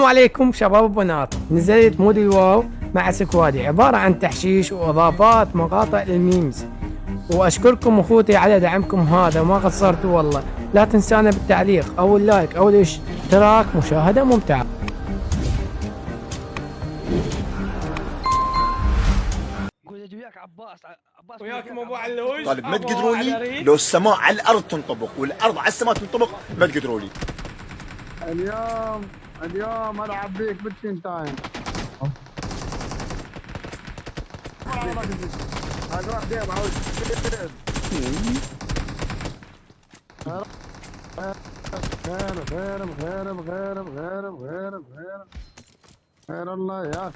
السلام عليكم شباب وبنات. نزلت مود الواو مع سكوادي، عبارة عن تحشيش وإضافات مقاطع للميمز. وأشكركم أخوتي على دعمكم هذا، ما قصرتوا والله. لا تنسانا بالتعليق أو اللايك أو الاشتراك. مشاهدة ممتعة. وياك عباس وياكم ابو علوش. طالب ما تقدروا لي لو السماء على الارض تنطبق والارض على السماء تنطبق ما تقدروا لي. اليوم العب بيك بالتين تايم. هذا واحد يا معود. خير الله يا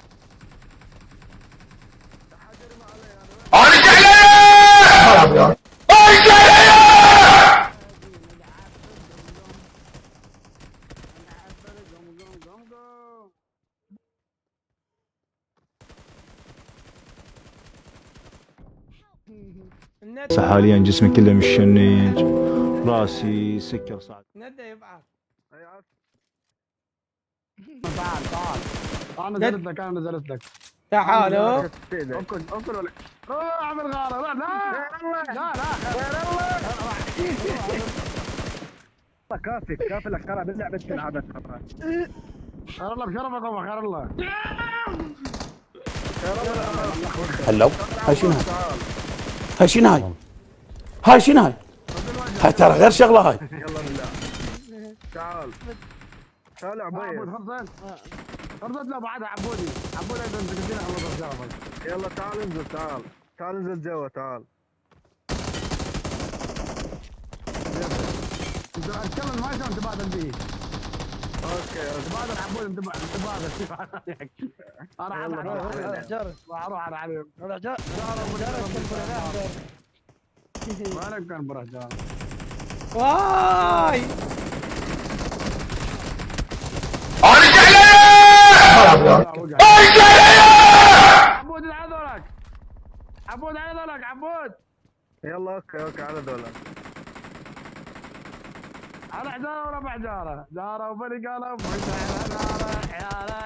حاليا جسمي كله مشنج، راسي سكر صعب. ندى يبعث. تعال انا نزلت لك تعالوا. اكل ولا روح اعمل غاره. لا كافي لك ترى باللعبه تلعبها. خير الله بشرفك والله. خير الله. هلو هاي شنو هاي شنو هاي شنو هاي ترى غير شغله هاي. يلا بالله تعال عبود خرزت له بعدها عبودي اذا انت قلت لنا الله بشرفك. يلا تعال انزل تعال انزل جوا تعال. انت اتكلم ما يسوي تبادل به. اوكي تبادل عبود تبادل. انا اروح على عليهم. وانا كان بروح جار. واي عبود على ذولك عبود. يلا اوكي على ذولك. على حجاره ولا بحجاره؟ جاره وبني قلم حجاره.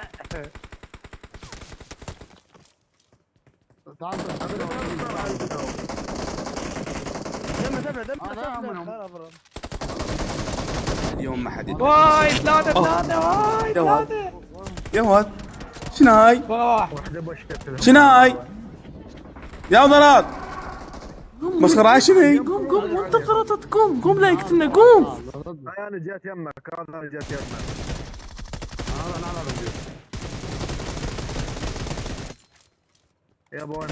اليوم ما حد واي ثلاثة واي ثلاثة. يا ولد شنو هاي؟ واحد شنو هاي؟ يا ضلال مسخرة هاي شنو؟ قوم وانت قررت قوم لا يقتلنا قوم. انا جات يمك. هذا جات يمك. يا بون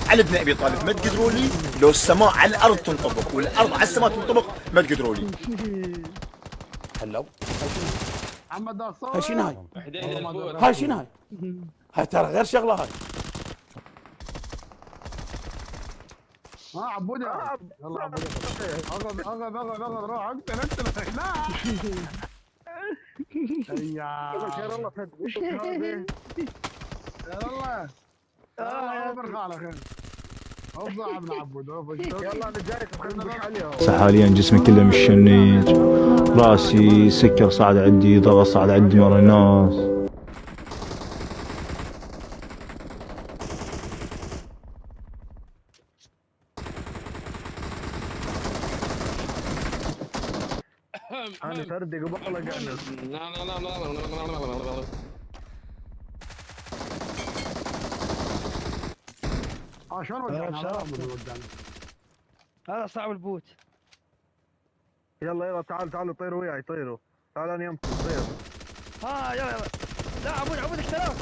علي بن ابي طالب ما تقدروا لي لو السماء على الارض تنطبق والارض على السماء تنطبق ما تقدروا لي. هلو محمد هاي شنو هاي شنو هاي ترى غير شغله هاي. عبودي يلا عبودي اغض روح اقتل لا يا خير الله خير الله يا برخاله خير. افضل ابن عبود يلا انا جايك. حاليا جسمي كله مشنج، راسي سكر صعد عندي، ضغط صعد عندي ورا الناس. انا تردي قبل قاعد. شلون ودعنا؟ هذا صعب البوت. يلا تعالوا طيروا وياي طيروا. تعال انا يمكن طير. يلا لا عبود الكلام.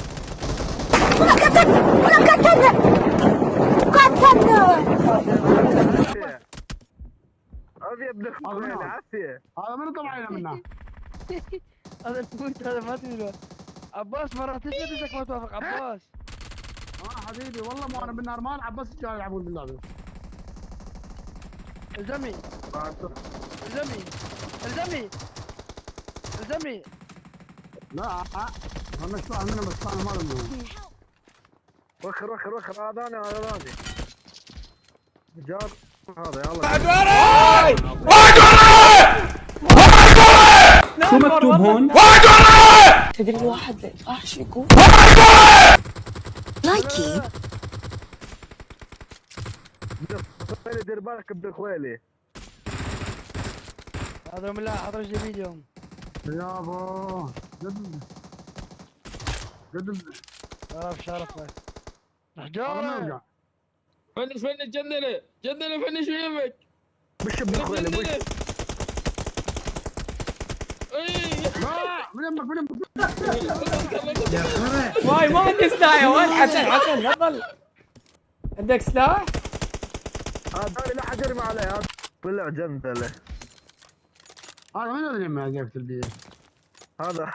هذا ابن اخوي العافيه. هذا من طلعنا منه. هذا البوت هذا ما تدري. عباس مرات تسدك ما توافق عباس. حبيبي والله ما انا بالنار ما العب بس جاي يلعبون باللعبه. الزمي لا انا اشتغل منه بس انا ما له. وخر وخر وخر اذاني اذاني جار هذا يلا شو مكتوب هون؟ تدري الواحد راح شو يقول؟ لايكي خويلي دير بالك بخويلي هذا من لا حط رجلي بيدهم. يابا قد شرفه حجاره. فنش جندله فنش ويمك. بش بخويلي بش واي ما عندي سلاح يا ولد. حسن تفضل. عندك سلاح؟ هذا لا حد يرمي عليه هذا طلع جندله. هذا من اللي ما جابت البيت؟ هذا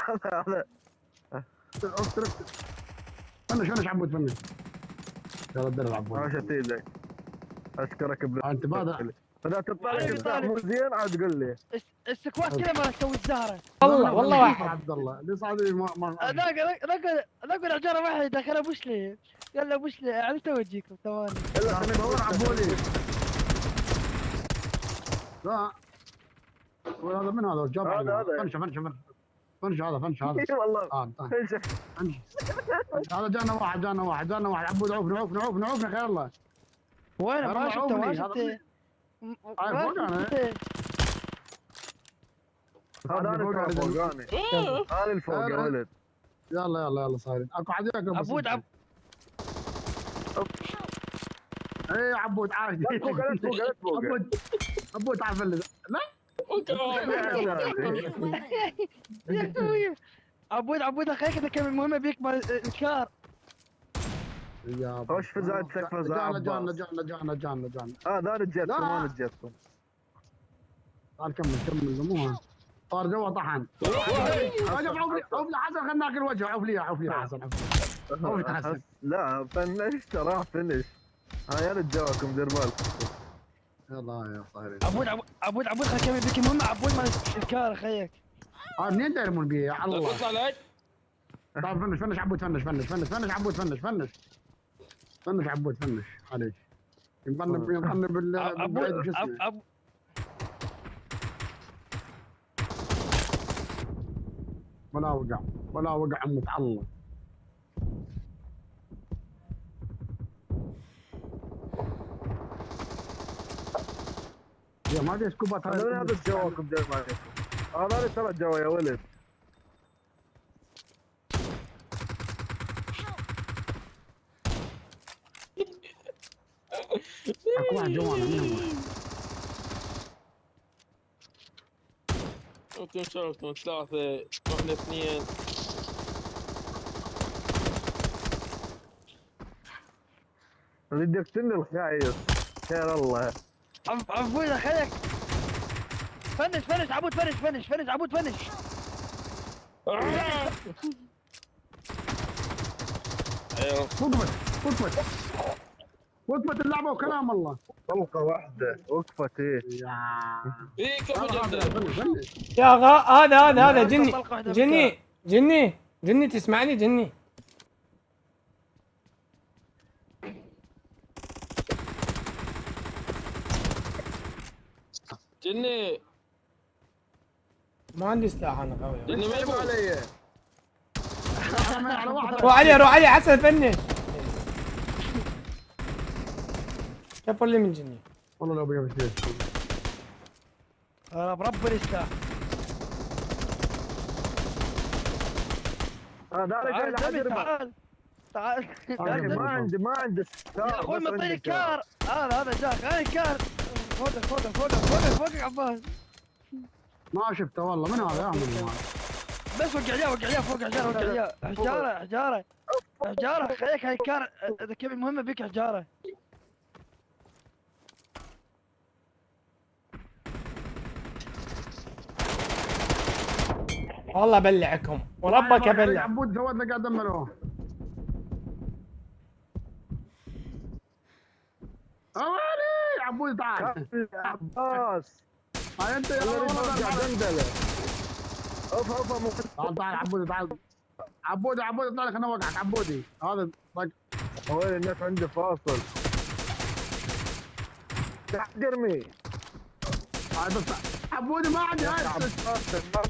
فنش عبود فنش. يلا دير العبود. ما شتيلك اشكرك انت بعد اذا تطلع لك السلاح مو زين عاد قول لي. السكوات كذا ما تسوي الزهره. والله واحد. عبد الله اللي صعد ما ذاك الحجاره واحد دخل ابوش لي. يلا ابوش لي عرفت اوجيكم ثواني. الا خليني ادور عبولي. لا هذا من هذا جاب هذا فنش هذا اي والله هذا جانا واحد عبود عوفنا خير الله. وين ما شفته ما شفته. هذا انا فوقاني انا الفوق يا ولد. يلا صايرين اكو حد ياكل عبود اي عبود عادي فوق عبود تعال فلذ لا يا اخوي عبود اخيك اذا كان المهمه بيكمل الكار. خش في زايدتك فزع جانا هذا نجيتكم ما نجيتكم. تعال كمل مو صار جوا طحن. عوف لي حسن خلنا ناكل وجهه. عوف لي حسن لا فنش ترى فنش. هاي انا جواكم دير بالكم. يلا يا صايرين. عبود خليك كمل بيك المهمه. عبود ما الكار اخيك. منين دايرمون بيه يا الله. طيب فنش عبود فنش عبود فنش عبود فنش عليك. ينقلب بالبعيد شو اسمه. ولا وقع متعلق. يا ما ادري سكوبات هذا جواكم دير بالكم. هذا ترى جوا يا ولد. اكو واحد جوانا منهم. انتم شرفتم 3 واحنا 2. بدك تني الخايس خير الله. عبود اخيك. فنش عبود فنش عبود فنش. وقفت اللعبه وكلام الله. طلقه واحده وقفت ايه. فيك ابو جندله. يا هذا جني تسمعني جني. جني ما عندي سلاح انا قوي. جني ما يبغى علي. روح علي حسن فنش. كفر لي من جني. والله لو بيا بشيء. برب السلاح. تعال ما عندي يا اخوي مطير الكار. هذا جاك هاي الكار. فوقك عباس. ما شفته والله من هذا يعمل بس وقع ليه فوق حجاره خليك هاي الكار. اذا كيف المهمه بيك حجاره. والله بلعكم وربك ابلع. عبود زود لك دمروه. اوالي عبود تعال عباس. هاي انت يا جندله. اوف تعال عبود تعال عبود اطلع لك انا وقعك عبودي. هذا وين الناس عنده فاصل. تحت قرمي. هاي بس عبودي ما عندي هاي.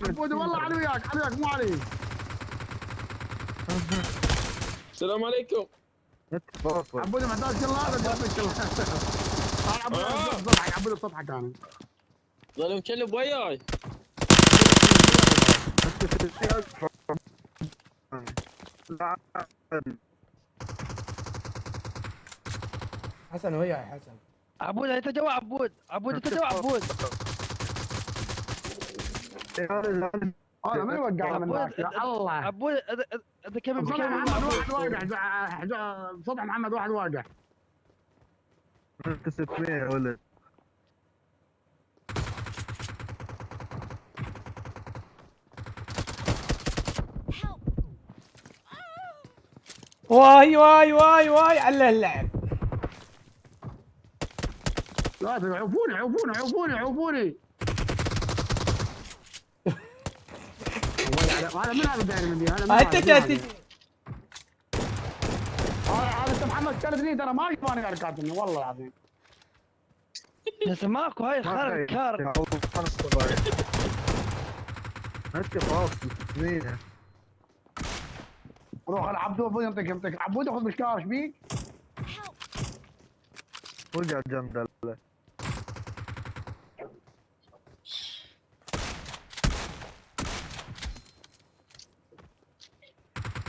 عبودي والله علي وياك مو علي. السلام عليكم. فاصل. عبودي محتاج كل هذا جابك كل هاي عبودي سطحك عبودي سطحك انا. ظل مكلب وياي. حسن وياي حسن. عبود انت جوا عبود انت جوا عبود. انا ما يوقعنا من ذاك يا الله. عبود اذا كم صدح محمد واحد واقع. صدح محمد واحد واقع. 600 يا ولد. واي واي واي واي على اللعب. لا عوفوني. هذا من هذا داير من دي هذا انت محمد كلمني ترى ما يبغاني قاعد كاتبني والله العظيم. يا سماكو هاي خارج كار. انت فاصل 600. روح العب ابو ينطق عبود خذ مشكار ايش بيك؟ وقع جنب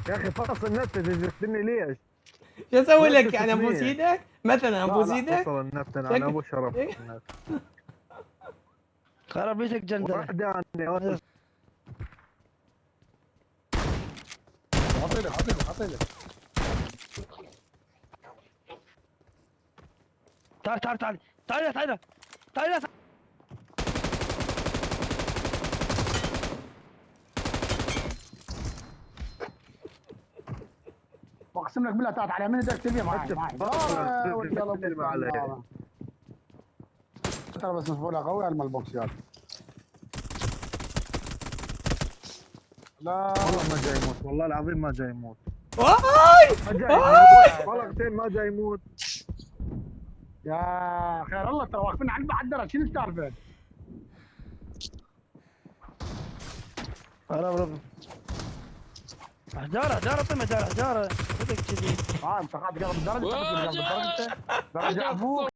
يا اخي فاصل النت تجلسني ليش؟ شو اسوي لك انا ابوس ايدك؟ مثلا ابوس ايدك؟ فصل النت انا ابو شرف النت. خرب بيتك جندل. وحداني. عطيلك. تعال. اقسم لك بالله تعال على من بدك تبي معي. ترى بس مفعولها قوي على البوكس يلا. لا والله ما جاي يموت، والله العظيم ما جاي يموت. والله ما جاي يموت. يا خير الله ترى واقفين على الدرج شنو السالفه؟ حجارة طيب حجارة بدك كذي. انت قاعد تقرب الدرجه درجه ابوك.